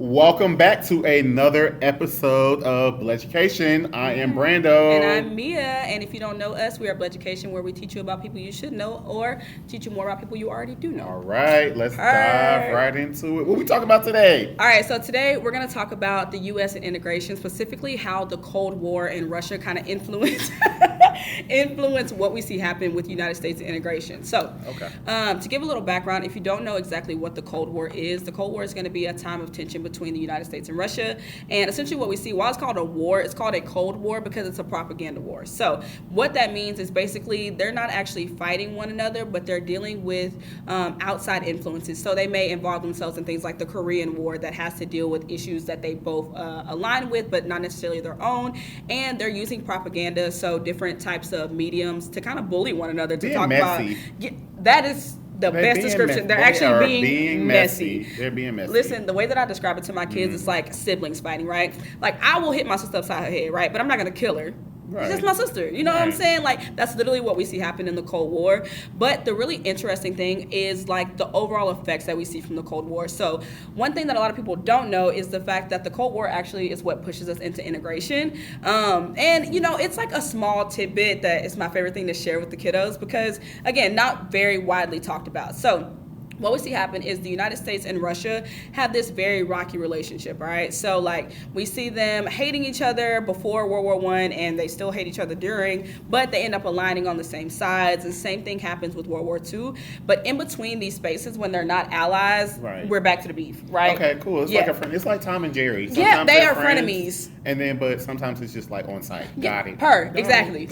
Welcome back to another episode of Bleducation. I am Brando. And I'm Mia. And if you don't know us, we are Bleducation, where we teach you about people you should know or teach you more about people you already do know. All right, let's dive right into it. What we talking about today? All right, so today we're going to talk about the U.S. and integration, specifically how the Cold War and Russia kind of influence what we see happen with United States integration. So, to give a little background, if you don't know exactly what the Cold War is going to be a time of tension between the United States and Russia. And essentially what we see, while it's called a war, it's called a Cold War because it's a propaganda war. So what that means is basically they're not actually fighting one another, but they're dealing with outside influences. So they may involve themselves in things like the Korean War that has to deal with issues that they both align with, but not necessarily their own. And they're using propaganda, so different types of mediums to kind of bully one another to talk messy. about. That is the best description. They're actually being messy. They're being messy. Listen, the way that I describe it to my kids is like siblings fighting, right? Like, I will hit my sister upside her head, right? But I'm not going to kill her. Right. She's just my sister. You know what I'm saying? Like, that's literally what we see happen in the Cold War. But the really interesting thing is, like, the overall effects that we see from the Cold War. So one thing that a lot of people don't know is the fact that the Cold War actually is what pushes us into integration. And, you know, it's like a small tidbit that is my favorite thing to share with the kiddos because, again, not very widely talked about. So what we see happen is the United States and Russia have this very rocky relationship, right? So, like, we see them hating each other before World War I, and they still hate each other during, but they end up aligning on the same sides. And same thing happens with World War II. But in between these spaces, when they're not allies, we're back to the beef, right? Okay, cool. It's like a friend. It's like Tom and Jerry. Sometimes they are frenemies. And then, but sometimes it's just like on site. Got it. Exactly.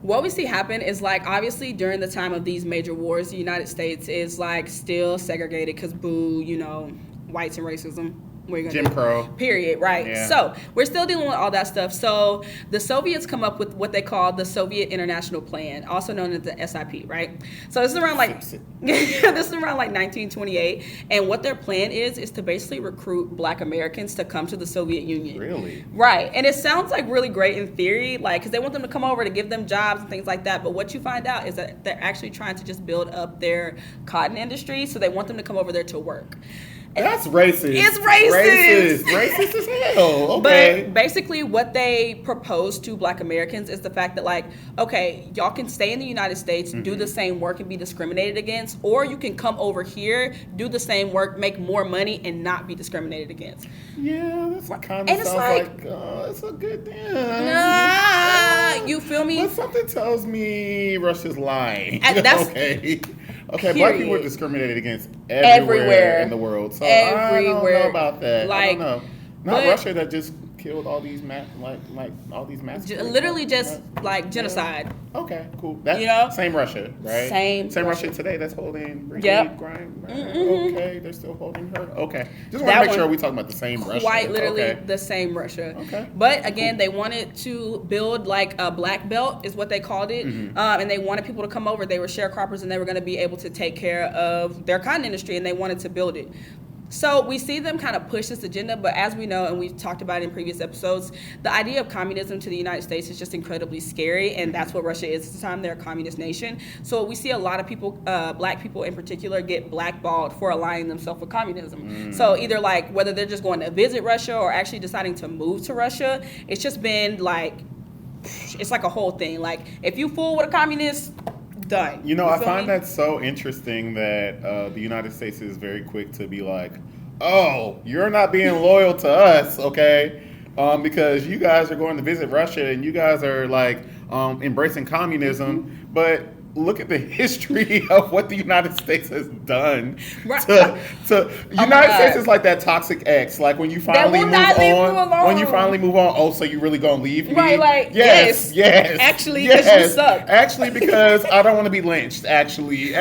What we see happen is, like, obviously during the time of these major wars, the United States is like still segregated because boo, you know, whites and racism. Jim Crow. Period, right? Yeah. So we're still dealing with all that stuff. So the Soviets come up with what they call the Soviet International Plan, also known as the SIP, right? So this is around like 1928, and what their plan is to basically recruit Black Americans to come to the Soviet Union. Really? Right, and it sounds like really great in theory, like because they want them to come over to give them jobs and things like that. But what you find out is that they're actually trying to just build up their cotton industry, so they want them to come over there to work. That's racist. It's racist. Racist as hell. Okay. But basically what they propose to Black Americans is the fact that, like, okay, y'all can stay in the United States, do the same work and be discriminated against, or you can come over here, do the same work, make more money, and not be discriminated against. Yeah, that's kind of sounds like it's a good thing. Nah, you feel me? But something tells me Russia's lying. Okay, Period. Black people are discriminated against everywhere in the world. So I don't know about that. I don't know. Not Russia that just killed all these all these massacres. Literally just like genocide. Okay, cool. That's same Russia, right? Same Russia today that's holding Brigitte Grime. Okay, they're still holding her. Okay. Just want to make sure we're talking about the same Russia. Quite literally the same Russia. Okay. But again, they wanted to build like a black belt is what they called it. And they wanted people to come over. They were sharecroppers and they were going to be able to take care of their cotton industry, and they wanted to build it. So we see them kind of push this agenda, but as we know, and we've talked about in previous episodes, the idea of communism to the United States is just incredibly scary, and that's what Russia is at the time. They're a communist nation. So we see a lot of people, Black people in particular, get blackballed for aligning themselves with communism. So either like whether they're just going to visit Russia or actually deciding to move to Russia, it's just been like, it's like a whole thing. Like, if you fool with a communist, done. You know, I find that so interesting that the United States is very quick to be like, oh, you're not being loyal to us, okay? Because you guys are going to visit Russia and you guys are like embracing communism, but look at the history of what the United States has done. United States is like that toxic ex. Like when you finally move on, oh, so you really gonna leave me? Right, like yes. Actually, because you suck. Actually, because I don't want to be lynched. Actually,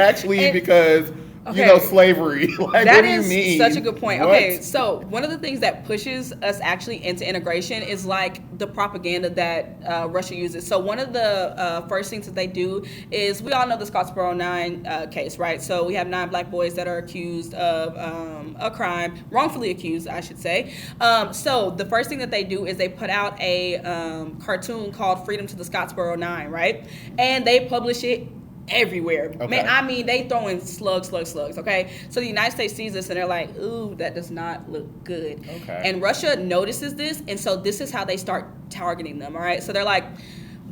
because you know, slavery. Like, that what do you is mean? Such a good point. What? Okay, so one of the things that pushes us actually into integration is like the propaganda that Russia uses. So one of the first things that they do is, we all know the Scottsboro 9 case, right? So we have 9 Black boys that are accused of a crime, wrongfully accused, I should say. So the first thing that they do is they put out a cartoon called Freedom to the Scottsboro 9, right? And they publish it everywhere. Okay. Man, I mean, they throwing slugs, okay? So the United States sees this and they're like, ooh, that does not look good. Okay. And Russia notices this, and so this is how they start targeting them, all right? So they're like,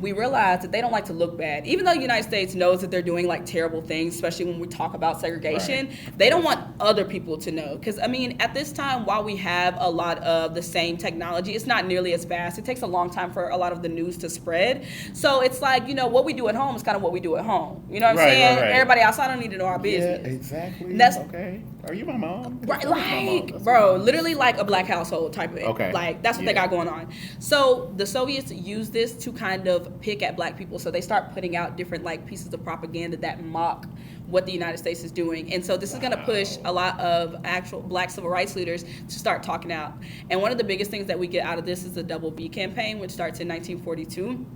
we realize that they don't like to look bad. Even though the United States knows that they're doing like terrible things, especially when we talk about segregation, they don't want other people to know. Because, I mean, at this time, while we have a lot of the same technology, it's not nearly as fast. It takes a long time for a lot of the news to spread. So it's like, you know, what we do at home is kind of what we do at home. You know what I'm saying? Right. Everybody outside don't need to know our business. Yeah, exactly. And that's okay. Are you my mom? Right, That's bro, literally like a black household type of thing. Okay. Like, that's what they got going on. So the Soviets use this to kind of pick at black people. So they start putting out different like pieces of propaganda that mock what the United States is doing. And so this is going to push a lot of actual black civil rights leaders to start talking out. And one of the biggest things that we get out of this is the Double V campaign, which starts in 1942.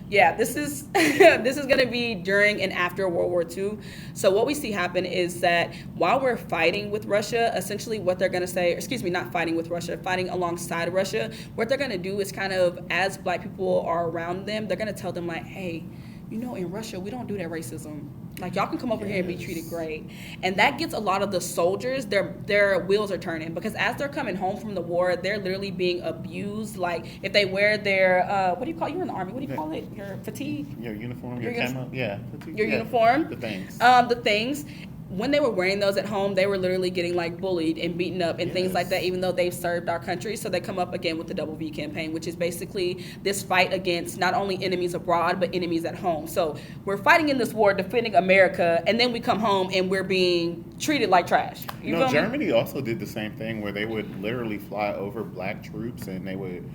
This is this is going to be during and after World War II. So what we see happen is that while we're fighting with Russia, essentially what they're going to say, not fighting with Russia, fighting alongside Russia, what they're going to do is kind of, as black people are around them, they're going to tell them like, hey, you know, in Russia, we don't do that racism. Like, y'all can come over here and be treated great. And that gets a lot of the soldiers, their wheels are turning. Because as they're coming home from the war, they're literally being abused. Like, if they wear their, what do you call it? You're in the Army. What do you call it? Your fatigue? Your uniform, your camo? Yeah. Fatigue. Your uniform? The things. The things. When they were wearing those at home, they were literally getting like bullied and beaten up and things like that, even though they've served our country. So they come up again with the Double V campaign, which is basically this fight against not only enemies abroad, but enemies at home. So we're fighting in this war, defending America, and then we come home and we're being treated like trash. You know, Germany also did the same thing where they would literally fly over black troops and they would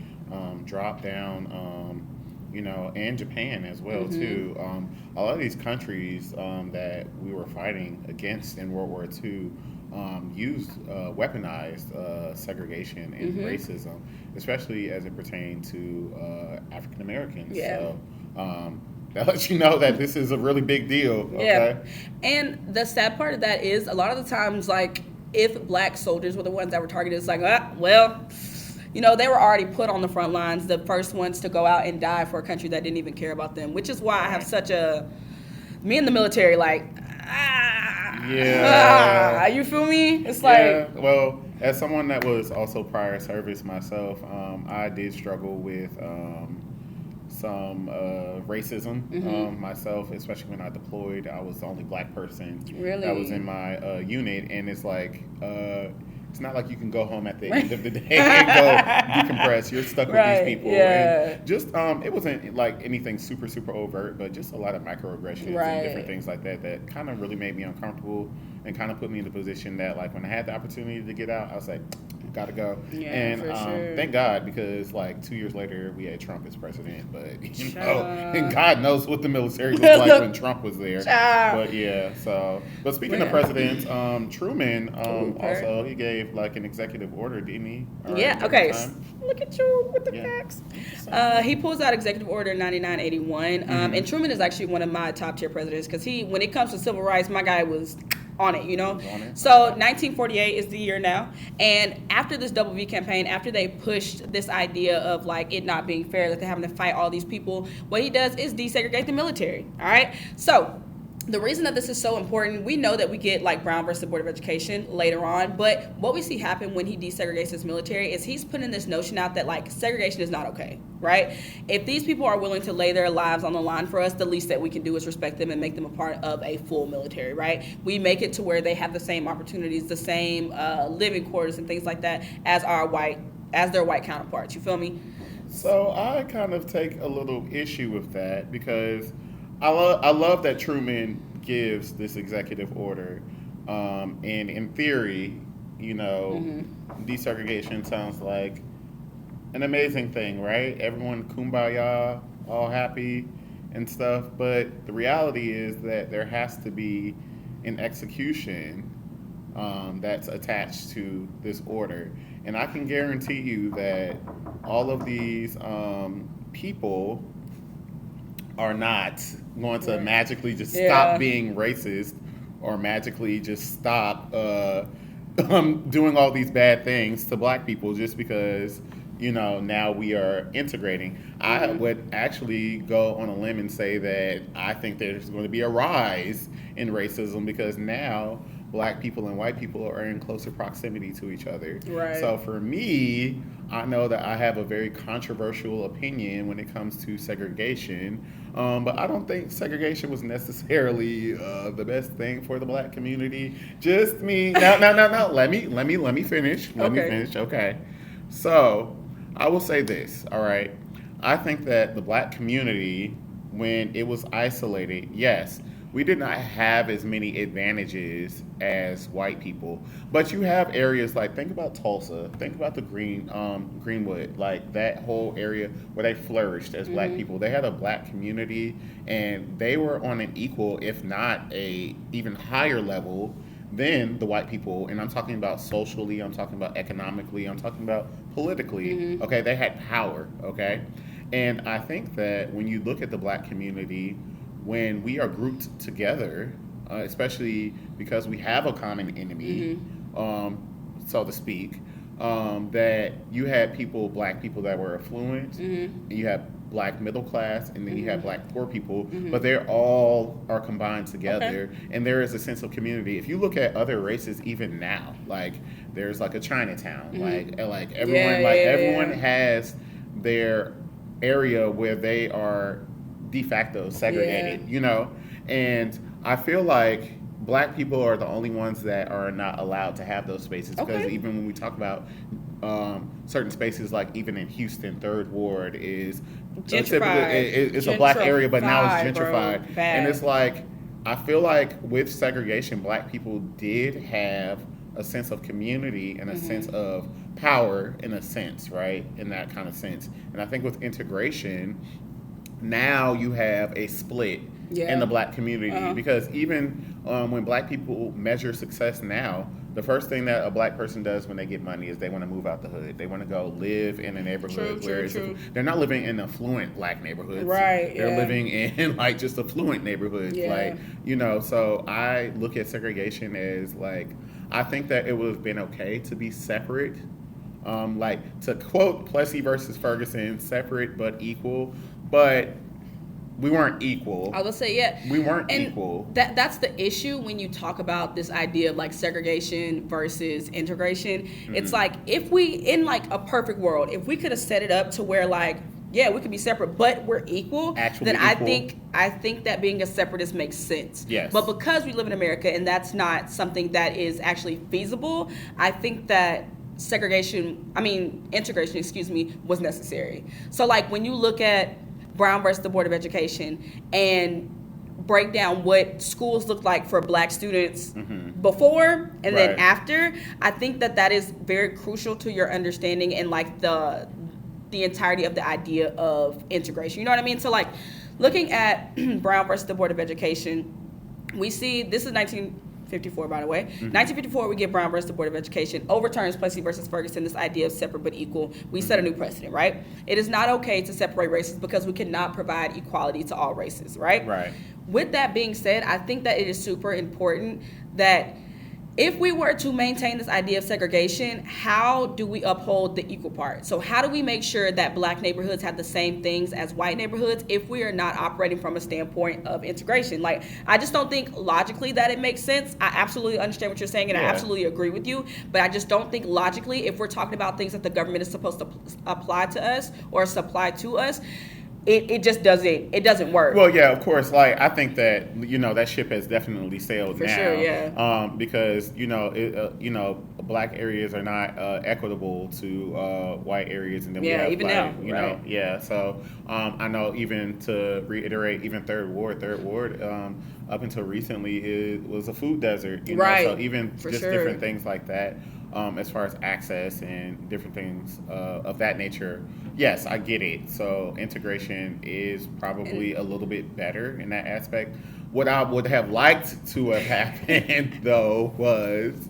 drop down, and Japan as well, too. A lot of these countries that we were fighting against in World War II used weaponized segregation and racism, especially as it pertained to African Americans. Yeah. So that lets you know that this is a really big deal. Okay? Yeah. And the sad part of that is a lot of the times, like, if black soldiers were the ones that were targeted, it's like, they were already put on the front lines, the first ones to go out and die for a country that didn't even care about them, which is why I have such me in the military, like, you feel me? It's like, well, as someone that was also prior service myself, I did struggle with some racism myself, especially when I deployed. I was the only black person that was in my unit, and it's like, it's not like you can go home at the end of the day and go decompress. You're stuck with these people. Yeah. And just, it wasn't like anything super, super overt, but just a lot of microaggressions and different things like that kind of really made me uncomfortable and kind of put me in the position that, like, when I had the opportunity to get out, I was like, gotta go. Yeah, and for sure. Thank God, because like 2 years later we had Trump as president, but and God knows what the military was like when Trump was there. But speaking of presidents, Truman also, he gave like an executive order, didn't he? Look at you with the facts. He pulls out Executive Order 9981, and Truman is actually one of my top tier presidents because when it comes to civil rights, my guy was on it, So 1948 is the year now. And after this Double V campaign, after they pushed this idea of like it not being fair, that they're having to fight all these people, what he does is desegregate the military. All right. So the reason that this is so important, we know that we get like Brown versus the Board of Education later on, but what we see happen when he desegregates his military is he's putting this notion out that like segregation is not okay, right? If these people are willing to lay their lives on the line for us, the least that we can do is respect them and make them a part of a full military, right? We make it to where they have the same opportunities, the same living quarters and things like that as their white counterparts. You feel me? So I kind of take a little issue with that because I love that Truman gives this executive order, and in theory, desegregation sounds like an amazing thing, right? Everyone kumbaya, all happy and stuff, but the reality is that there has to be an execution that's attached to this order, and I can guarantee you that all of these people are not going to magically just stop being racist or magically just stop doing all these bad things to black people just because now we are integrating. I would actually go on a limb and say that I think there's going to be a rise in racism because now black people and white people are in closer proximity to each other. Right. So for me, I know that I have a very controversial opinion when it comes to segregation, but I don't think segregation was necessarily the best thing for the black community. Just me. No. Let me finish. Let me finish. Okay. So I will say this. All right. I think that the black community, when it was isolated, yes, we did not have as many advantages as white people. But you have areas like think about Tulsa, think about the Greenwood, like that whole area where they flourished as black people. They had a black community, and they were on an equal, if not a even higher level than the white people. And I'm talking about socially, I'm talking about economically, I'm talking about politically. Okay, they had power. Okay, and I think that when you look at the black community, when we are grouped together, especially because we have a common enemy, so to speak, that you had black people that were affluent, and you have black middle class, and then you have black poor people, but they're all are combined together, and there is a sense of community. If you look at other races, even now, like there's like a Chinatown, like everyone has their area where they are de facto segregated, and I feel like black people are the only ones that are not allowed to have those spaces because even when we talk about certain spaces, like even in Houston, Third Ward is it's a black area, but now it's gentrified, and it's like I feel like with segregation, black people did have a sense of community and a sense of power, in a sense, right? In that kind of sense, and I think with integration, now you have a split in the black community because even when black people measure success now, the first thing that a black person does when they get money is they want to move out the hood. They want to go live in a neighborhood they're not living in affluent black neighborhoods. Right. They're living in like just affluent neighborhoods. Like, so I look at segregation as like, I think that it would have been okay to be separate. Like to quote Plessy versus Ferguson, separate but equal. But we weren't equal. I was gonna say, we weren't equal. That's the issue when you talk about this idea of like segregation versus integration. It's like if we, in like a perfect world, if we could have set it up to where like, yeah, we could be separate, but we're equal. Actually then equal. I think that being a separatist makes sense. Yes. But because we live in America and that's not something that is actually feasible, I think that integration, was necessary. So like when you look at Brown versus the Board of Education and break down what schools look like for black students before and then after, I think that is very crucial to your understanding and like the entirety of the idea of integration. You know what I mean? So like looking at Brown versus the Board of Education, we see this is 1954, by the way. 1954, we get Brown versus the Board of Education, overturns Plessy versus Ferguson, this idea of separate but equal. We set a new precedent, right? It is not okay to separate races because we cannot provide equality to all races, right? Right. With that being said, I think that it is super important that if we were to maintain this idea of segregation, how do we uphold the equal part? So how do we make sure that black neighborhoods have the same things as white neighborhoods if we are not operating from a standpoint of integration? Like, I just don't think logically that it makes sense. I absolutely understand what you're saying, and I absolutely agree with you, but I just don't think logically, if we're talking about things that the government is supposed to apply to us or supply to us, it just doesn't work. Well, yeah, of course. Like, I think that, that ship has definitely sailed For now. sure, yeah. Because, black areas are not equitable to white areas. And then we have, even like, now, right. Yeah, so I know, even to reiterate, even Third Ward, up until recently, it was a food desert. Right. So even For just sure. different things like that. As far as access and different things of that nature, yes, I get it. So integration is probably a little bit better in that aspect. What I would have liked to have happened, though, was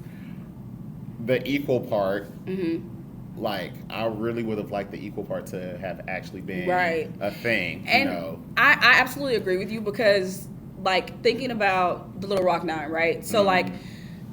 the equal part. Like, I really would have liked the equal part to have actually been a thing. And I absolutely agree with you because, like, thinking about the Little Rock Nine, right? So, like,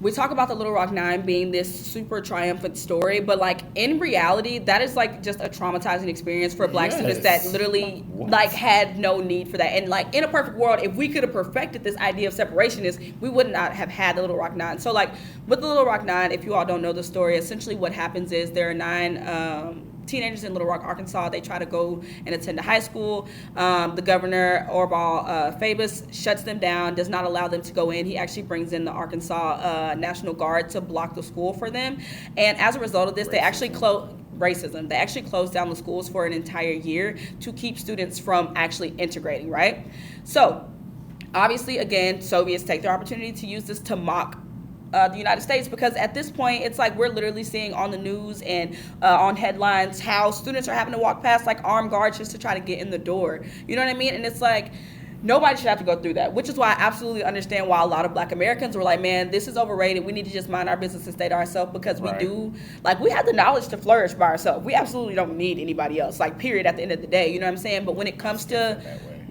we talk about the Little Rock Nine being this super triumphant story, but like in reality, that is like just a traumatizing experience for Black students that literally like had no need for that. And like in a perfect world, if we could have perfected this idea of separationist, we would not have had the Little Rock Nine. So like with the Little Rock Nine, if you all don't know the story, essentially what happens is there are 9 teenagers in Little Rock, Arkansas. They try to go and attend a high school. The governor, Orbal Fabus, shuts them down, does not allow them to go in. He actually brings in the Arkansas National Guard to block the school for them. And as a result of this, they actually racism. They actually closed down the schools for an entire year to keep students from actually integrating, right? So obviously, again, Soviets take their opportunity to use this to mock the United States, because at this point it's like we're literally seeing on the news and on headlines how students are having to walk past like armed guards just to try to get in the door. You know what I mean? And it's like nobody should have to go through that, which is why I absolutely understand why a lot of Black Americans were like, man, this is overrated. We need to just mind our business and stay to ourselves, because we do, like, we have the knowledge to flourish by ourselves. We absolutely don't need anybody else, like, period, at the end of the day. You know what I'm saying? But when it comes to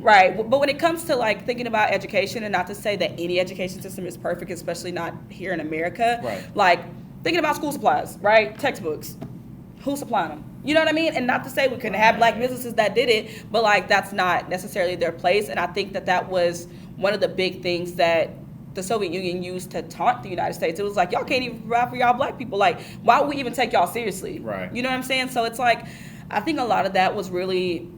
right. But when it comes to like thinking about education, and not to say that any education system is perfect, especially not here in America, like thinking about school supplies, right? Textbooks, who's supplying them? You know what I mean? And not to say we couldn't have Black businesses that did it, but like that's not necessarily their place. And I think that that was one of the big things that the Soviet Union used to taunt the United States. It was like, y'all can't even provide for y'all Black people. Like, why would we even take y'all seriously? Right. You know what I'm saying? So it's like, I think a lot of that was really,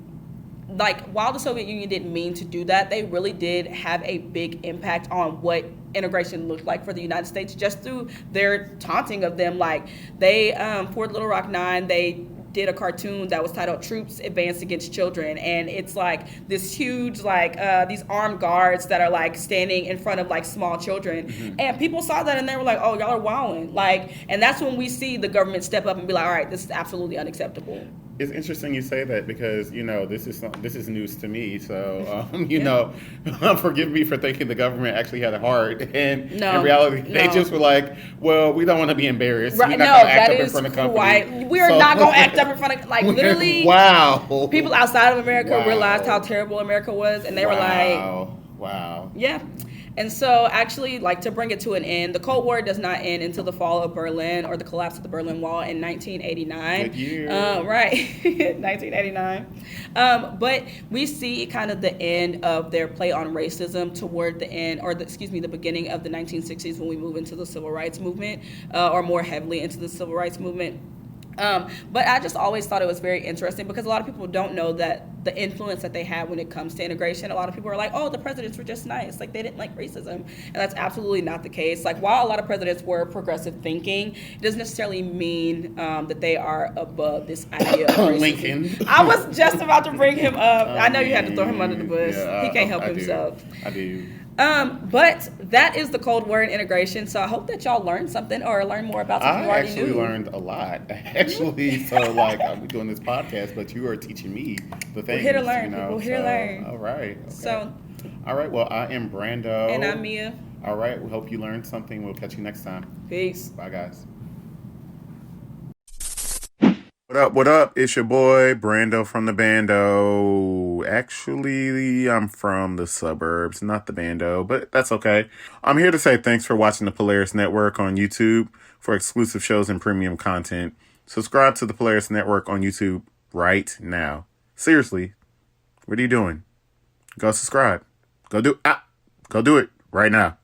like, while the Soviet Union didn't mean to do that, they really did have a big impact on what integration looked like for the United States, just through their taunting of them. Like, they, for Little Rock Nine, they did a cartoon that was titled Troops Advance Against Children, and it's like this huge, like, these armed guards that are like standing in front of like small children, and people saw that and they were like, oh, y'all are wilding. Like, and that's when we see the government step up and be like, all right, this is absolutely unacceptable. It's interesting you say that, because you know this is news to me. So you know, forgive me for thinking the government actually had a heart, and in reality, they just were like, "Well, we don't want to be embarrassed. Right. We're not going to act up in front of company. We are not going to act up in front of, like, literally." Wow. People outside of America realized how terrible America was, and they were like, "Wow, yeah." And so, actually, like, to bring it to an end, the Cold War does not end until the fall of Berlin, or the collapse of the Berlin Wall in 1989. Good year. Right, 1989. But we see kind of the end of their play on racism toward the end, or the beginning of the 1960s, when we move into the Civil Rights Movement, or more heavily into the Civil Rights Movement. But I just always thought it was very interesting, because a lot of people don't know that the influence that they had when it comes to integration. A lot of people are like, oh, the presidents were just nice, like they didn't like racism, and that's absolutely not the case. Like, while a lot of presidents were progressive thinking, it doesn't necessarily mean that they are above this idea of racism. Lincoln. I was just about to bring him up. I know you had to throw him under the bus. He can't help himself. I do. But that is the Cold War and integration. So I hope that y'all learned something, or learn more about something you already knew. I actually learned a lot, actually. So, like, I'm doing this podcast, but you are teaching me the things. We're here to learn. You know? We're here to learn. All right. Okay. So, all right. Well, I am Brando. And I'm Mia. All right. We hope you learned something. We'll catch you next time. Peace. Bye, guys. What up? It's your boy, Brando from the Bando. Actually, I'm from the suburbs, not the Bando, but that's okay. I'm here to say thanks for watching the Polaris Network on YouTube. For exclusive shows and premium content, subscribe to the Polaris Network on YouTube right now. Seriously, what are you doing? Go subscribe. Go do it right now.